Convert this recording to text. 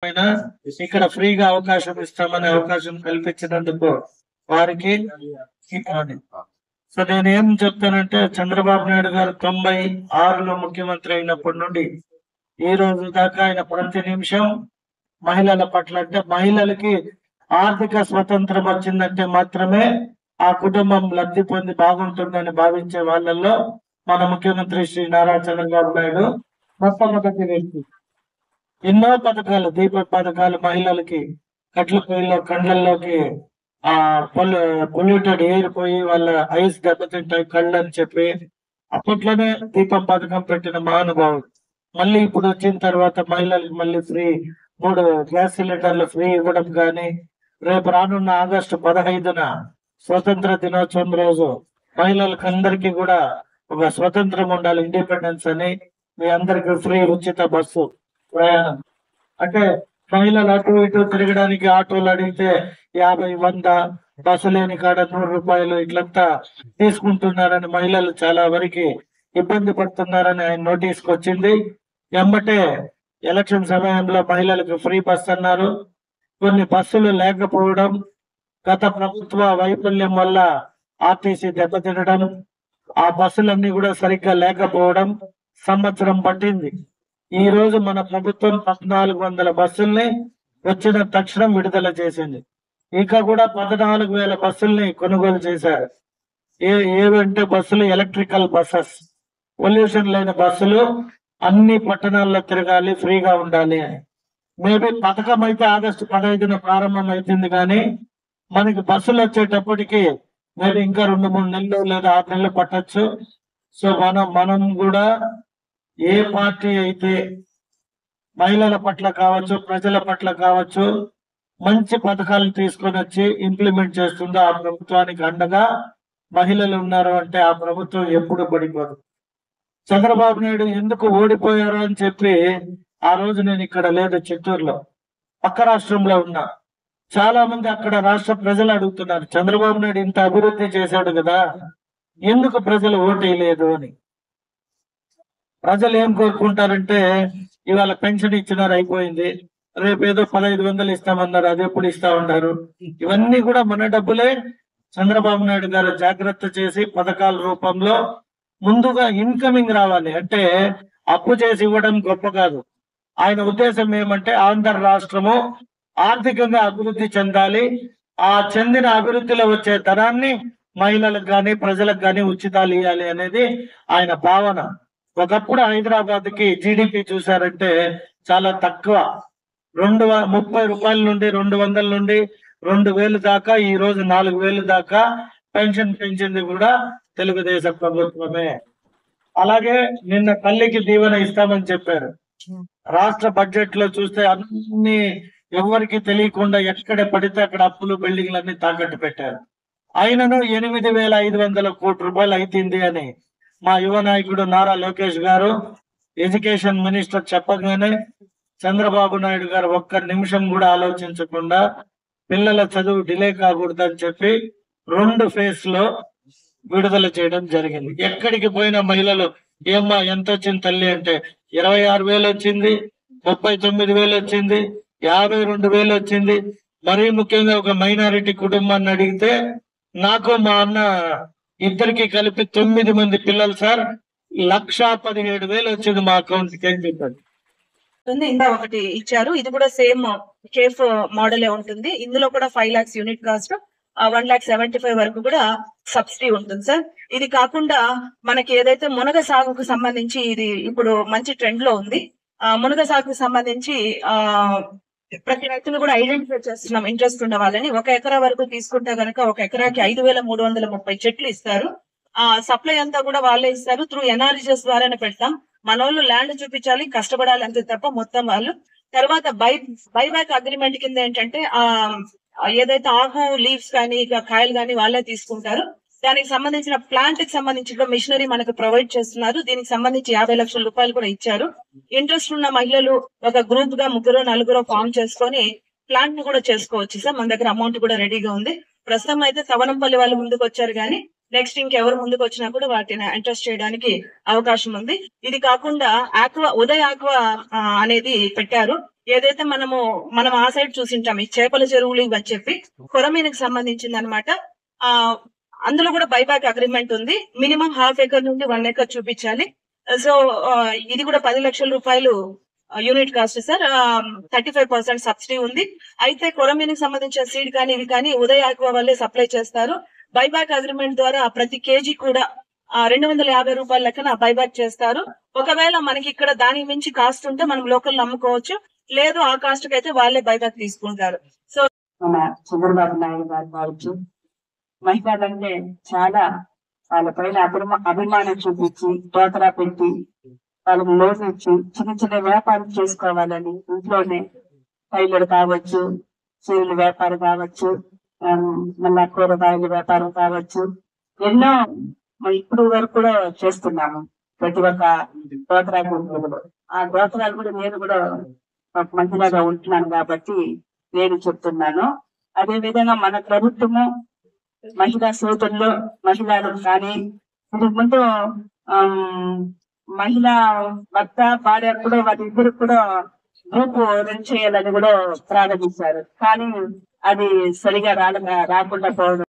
అయినా ఇక్కడ ఫ్రీగా అవకాశం ఇస్తామనే అవకాశం కల్పించినందుకు వారికి సో నేను ఏం చెప్తానంటే చంద్రబాబు నాయుడు గారు 96లో ముఖ్యమంత్రి అయినప్పటి నుండి ఈ రోజు దాకా ఆయన ప్రతి నిమిషం మహిళల పట్ల అంటే మహిళలకి ఆర్థిక స్వతంత్రం వచ్చిందంటే మాత్రమే ఆ కుటుంబం లబ్ధి పొంది బాగుంటుందని భావించే వాళ్ళల్లో మన ముఖ్యమంత్రి శ్రీ నారా చంద్రబాబు నాయుడు మొట్టమొదటి వ్యక్తి. ఎన్నో పథకాలు, దీప పథకాలు మహిళలకి కట్ల పొయ్యిలో కండ్లలోకి ఆ పొల్యూటెడ్ ఎయిర్ పోయి వాళ్ళ ఐస్ దెబ్బతింటాయి కళ్ళు అని చెప్పి అప్పట్లోనే దీపం పథకం పెట్టిన మహానుభావుడు. మళ్ళీ ఇప్పుడు వచ్చిన తర్వాత మహిళలకు మళ్ళీ ఫ్రీ 3 గ్యాస్ సిలిండర్లు ఫ్రీ ఇవ్వడం కానీ, రేపు రానున్న ఆగస్టు 15న స్వతంత్ర దినోత్సవం రోజు మహిళలకు అందరికీ కూడా ఒక స్వతంత్రం ఉండాలి, ఇండిపెండెన్స్ అని మీ అందరికి ఫ్రీ ఉచిత బస్సు ప్రయాణం. అంటే మహిళలు అటు ఇటు తిరగడానికి ఆటోలు అడిగితే 50, 100, బస్సు లేని కాడ 100 రూపాయలు ఇట్లంతా తీసుకుంటున్నారని మహిళలు చాలా వరకు ఇబ్బంది పడుతున్నారని ఆయన నోటీస్కి వచ్చింది. ఎమ్మటే ఎలక్షన్ సమయంలో మహిళలకు ఫ్రీ బస్ అన్నారు. కొన్ని బస్సులు లేకపోవడం, గత ప్రభుత్వ వైఫల్యం వల్ల ఆర్టీసీ దెబ్బతినడం, ఆ బస్సులన్నీ కూడా సరిగ్గా లేకపోవడం సంవత్సరం పట్టింది. ఈ రోజు మన ప్రభుత్వం 1400 బస్సుల్ని వచ్చిన తక్షణం విడుదల చేసింది. ఇంకా కూడా 14,000 బస్సుల్ని కొనుగోలు చేశారు. ఏవంటే బస్సులు ఎలక్ట్రికల్ బస్సెస్, పొల్యూషన్ లేని బస్సులు అన్ని పట్టణాల్లో తిరగాలి, ఫ్రీగా ఉండాలి అని. మేబీ పథకం అయితే ఆగస్టు 15న ప్రారంభం అవుతుంది, కానీ మనకి బస్సులు వచ్చేటప్పటికి మేబీ ఇంకా 2-3 నెలలు లేదా 6 నెలలు పట్టచ్చు. సో మనం కూడా ఏ పార్టీ అయితే మహిళల పట్ల కావచ్చు, ప్రజల పట్ల కావచ్చు మంచి పథకాలు తీసుకొని వచ్చి ఇంప్లిమెంట్ చేస్తుందో ఆ ప్రభుత్వానికి అండగా మహిళలు ఉన్నారు అంటే ఆ ప్రభుత్వం ఎప్పుడు పడిపోదు. చంద్రబాబు నాయుడు ఎందుకు ఓడిపోయారు అని చెప్పి ఆ రోజు నేను ఇక్కడ లేదు, చిత్తూరులో పక్క రాష్ట్రంలో ఉన్నా. చాలా మంది అక్కడ రాష్ట్ర ప్రజలు అడుగుతున్నారు, చంద్రబాబు నాయుడు ఇంత అభివృద్ధి చేశాడు కదా, ఎందుకు ప్రజలు ఓటేయలేదు అని. ప్రజలు ఏం కోరుకుంటారంటే ఇవాళ పెన్షన్ ఇచ్చినారు అయిపోయింది, రేపు ఏదో 1500 ఇస్తామన్నారు, అది ఎప్పుడు ఇస్తా ఉన్నారు. ఇవన్నీ కూడా మన డబ్బులే. చంద్రబాబు నాయుడు గారు జాగ్రత్త చేసి పథకాల రూపంలో ముందుగా ఇన్కమింగ్ రావాలి. అంటే అప్పు చేసి ఇవ్వడం గొప్ప కాదు. ఆయన ఉద్దేశం ఏమంటే ఆంధ్ర రాష్ట్రము ఆర్థికంగా అభివృద్ధి చెందాలి, ఆ చెందిన అభివృద్ధిలో వచ్చే ధనాన్ని మహిళలకు కానీ ప్రజలకు కానీ ఉచితాలు ఇవ్వాలి అనేది ఆయన భావన. ఒకప్పుడు హైదరాబాద్ కి జీడిపి చూసారంటే చాలా తక్కువ, 230 రూపాయల నుండి 200 నుండి 2000 దాకా, ఈ రోజు 4000 దాకా పెన్షన్ పెంచింది కూడా తెలుగుదేశం ప్రభుత్వమే. అలాగే నిన్న తల్లికి దీవెన ఇస్తామని చెప్పారు. రాష్ట్ర బడ్జెట్ లో చూస్తే అన్ని ఎవరికి తెలియకుండా ఎక్కడ పడితే అక్కడ అప్పులు, బిల్డింగ్లు అన్ని తాకట్టు పెట్టారు. అయినను 8,500 కోట్ల రూపాయలు అవుతుంది అని మా యువ నాయకుడు నారా లోకేష్ గారు ఎడ్యుకేషన్ మినిస్టర్ చెప్పగానే చంద్రబాబు నాయుడు గారు ఒక్క నిమిషం కూడా ఆలోచించకుండా పిల్లల చదువు డిలే కాకూడదని చెప్పి 2 ఫేజ్ లో విడుదల చేయడం జరిగింది. ఎక్కడికి పోయిన మహిళలు ఏమ్మా ఎంత వచ్చింది తల్లి అంటే 26,000 వచ్చింది, 39,000 వచ్చింది, 52,000 వచ్చింది. మరీ ముఖ్యంగా ఒక మైనారిటీ కుటుంబాన్ని అడిగితే నాకు మా అన్న ఇద్దరికి కలిపి 9 మంది పిల్లలు సార్, 1,17,000 వచ్చింది మా అకౌంట్ కి అని చెప్పారు. ఇంకా ఒకటి ఇచ్చారు, ఇది కూడా సేమ్ కేఫ్ మోడలే ఉంటుంది. ఇందులో కూడా 5 lakhs యూనిట్ కాస్ట్, 1,75,000 వరకు కూడా సబ్సిడీ ఉంటుంది సార్. ఇది కాకుండా మనకి ఏదైతే మునగ సాగుకు సంబంధించి ఇది ఇప్పుడు మంచి ట్రెండ్ లో ఉంది. మునగ సాగుకు సంబంధించి ప్రతి రైతులు కూడా ఐడెంటిఫై చేస్తున్నాం ఇంట్రెస్ట్ ఉన్న వాళ్ళని. 1 ఎకరా వరకు తీసుకుంటే గనక 1 ఎకరాకి 5,330 చెట్లు ఇస్తారు. సప్లై అంతా కూడా వాళ్ళే ఇస్తారు. త్రూ ఎన్ఆర్జిఎస్ ద్వారానే పెడతాం. మనోళ్ళు ల్యాండ్ చూపించాలి, కష్టపడాలి అంతే తప్ప మొత్తం వాళ్ళు. తర్వాత బైబ్యాక్ అగ్రిమెంట్ కింద ఏంటంటే ఏదైతే ఆకు లీవ్స్ కానీ కాయలు కానీ వాళ్ళే తీసుకుంటారు. దానికి సంబంధించిన ప్లాంట్ కి సంబంధించి మిషనరీ మనకు ప్రొవైడ్ చేస్తున్నారు. దీనికి సంబంధించి 50 లక్షల రూపాయలు కూడా ఇచ్చారు. ఇంట్రెస్ట్ ఉన్న మహిళలు ఒక గ్రూప్ గా 3-4 ఫామ్ చేసుకొని ప్లాంట్ ని కూడా చేసుకోవచ్చు సార్. మన దగ్గర అమౌంట్ కూడా రెడీగా ఉంది. ప్రస్తుతం అయితే తవనంపల్లి వాళ్ళు ముందుకు వచ్చారు, కానీ నెక్స్ట్ ఇంకెవరు ముందుకు వచ్చినా కూడా వాటిని ఇంట్రెస్ట్ చేయడానికి అవకాశం ఉంది. ఇది కాకుండా ఉదయ్ ఆక్వా అనేది పెట్టారు. ఏదైతే మనం ఆ సైడ్ చూసింటాం ఈ చేపల చెరువులు ఇవని చెప్పి కొరమీనకి సంబంధించింది అనమాట. అందులో కూడా బైబ్యాక్ అగ్రిమెంట్ ఉంది. మినిమం ½ ఎకర్ నుండి 1 ఎకర్ చూపించాలి. సో ఇది కూడా 10 లక్షల రూపాయలు యూనిట్ కాస్ట్ సార్. 35% సబ్సిడీ ఉంది. అయితే కొరమీనకి సంబంధించిన సీడ్ కానీ ఇవి కానీ ఉదయ్ ఆక్వా వల్లే సప్లై చేస్తారు. బైబ్యాక్ అగ్రిమెంట్ ద్వారా ప్రతి కేజీ కూడా 250 రూపాయల లెక్కన బైబ్యాక్ చేస్తారు. ఒకవేళ మనకి ఇక్కడ దానికి మించి కాస్ట్ ఉంటే మనం లోకల్ అమ్ముకోవచ్చు, లేదు ఆ కాస్ట్ కి అయితే వాళ్ళే బైబ్యాక్ తీసుకుంటారు. సో మన చంద్రబాబు నాయుడు గారు కావచ్చు, మహిళలంటే చాలా వాళ్ళ పైన అభిమానం చూపించి డోకరా పెట్టి వాళ్ళకి లోన్ ఇచ్చి చిన్న చిన్న వ్యాపారం చేసుకోవాలని ఇంట్లోనే టైలర్ కావచ్చు, చేతుల వ్యాపారం కావచ్చు, మళ్ళా కూరగాయల వ్యాపారం కావచ్చు, ఎన్నో ఇప్పుడు వరకు కూడా చేస్తున్నాము. ప్రతి ఒక్క డోకరా గ్రూపులు ఆ డోకరాలు కూడా నేను కూడా ఒక మహిళగా ఉంటున్నాను కాబట్టి నేను చెప్తున్నాను. అదే విధంగా మన ప్రభుత్వము మహిళా సోదరులు మహిళలు కానీ ఇంతకు ముందు మహిళా భర్త భార్య కూడా వాళ్ళిద్దరు కూడా గ్రూప్ రన్ చేయాలని కూడా ప్రారంభించారు. కానీ అది సరిగా రాకుండా పోవడం